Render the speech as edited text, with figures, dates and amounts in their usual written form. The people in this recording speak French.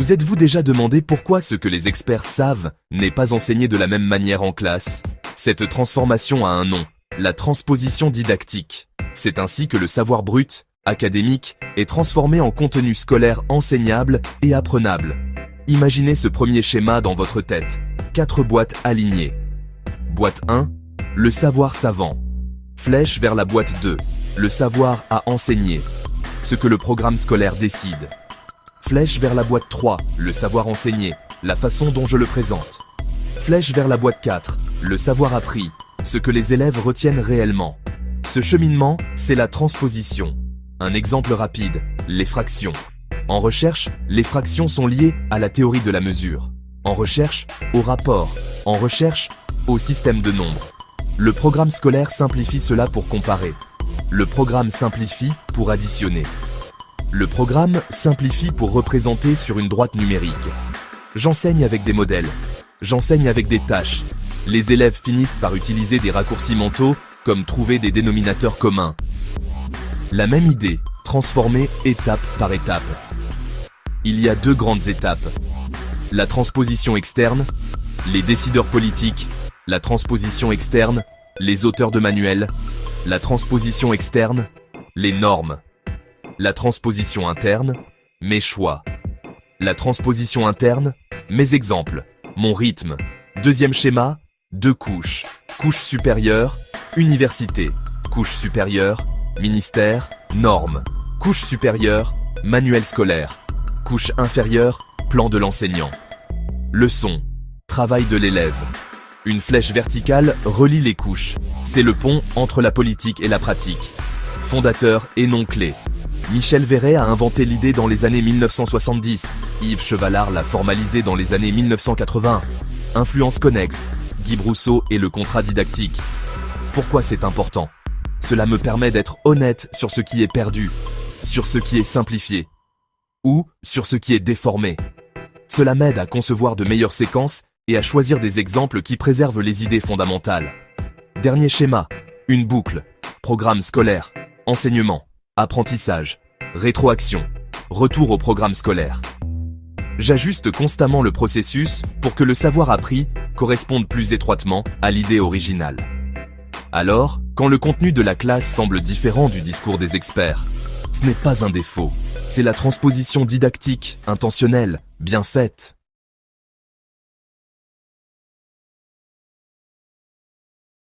Vous êtes-vous déjà demandé pourquoi ce que les experts savent n'est pas enseigné de la même manière en classe? Cette transformation a un nom, la transposition didactique. C'est ainsi que le savoir brut, académique, est transformé en contenu scolaire enseignable et apprenable. Imaginez ce premier schéma dans votre tête. 4 boîtes alignées. Boîte 1, le savoir savant. Flèche vers la boîte 2, le savoir à enseigner. Ce que le programme scolaire décide. Flèche vers la boîte 3, le savoir enseigné, la façon dont je le présente. Flèche vers la boîte 4, le savoir appris, ce que les élèves retiennent réellement. Ce cheminement, c'est la transposition. Un exemple rapide, les fractions. En recherche, les fractions sont liées à la théorie de la mesure. En recherche, au rapport. En recherche, au système de nombres. Le programme scolaire simplifie cela pour comparer. Le programme simplifie pour additionner. Le programme simplifie pour représenter sur une droite numérique. J'enseigne avec des modèles. J'enseigne avec des tâches. Les élèves finissent par utiliser des raccourcis mentaux, comme trouver des dénominateurs communs. La même idée, transformée étape par étape. Il y a 2 grandes étapes. La transposition externe, les décideurs politiques. La transposition externe, les auteurs de manuels. La transposition externe, les normes. La transposition interne, mes choix. La transposition interne, mes exemples, mon rythme. Deuxième schéma, 2 couches. Couche supérieure, université. Couche supérieure, ministère, normes. Couche supérieure, manuel scolaire. Couche inférieure, plan de l'enseignant. Leçon, travail de l'élève. Une flèche verticale relie les couches. C'est le pont entre la politique et la pratique. Fondateur et nom clé. Michel Véret a inventé l'idée dans les années 1970. Yves Chevalard l'a formalisée dans les années 1980. Influence connexe. Guy Brousseau et le contrat didactique. Pourquoi c'est important? Cela me permet d'être honnête sur ce qui est perdu, sur ce qui est simplifié, ou sur ce qui est déformé. Cela m'aide à concevoir de meilleures séquences et à choisir des exemples qui préservent les idées fondamentales. Dernier schéma, une boucle, programme scolaire, enseignement, apprentissage, rétroaction, retour au programme scolaire. J'ajuste constamment le processus pour que le savoir appris corresponde plus étroitement à l'idée originale. Alors, quand le contenu de la classe semble différent du discours des experts, ce n'est pas un défaut, c'est la transposition didactique, intentionnelle, bien faite.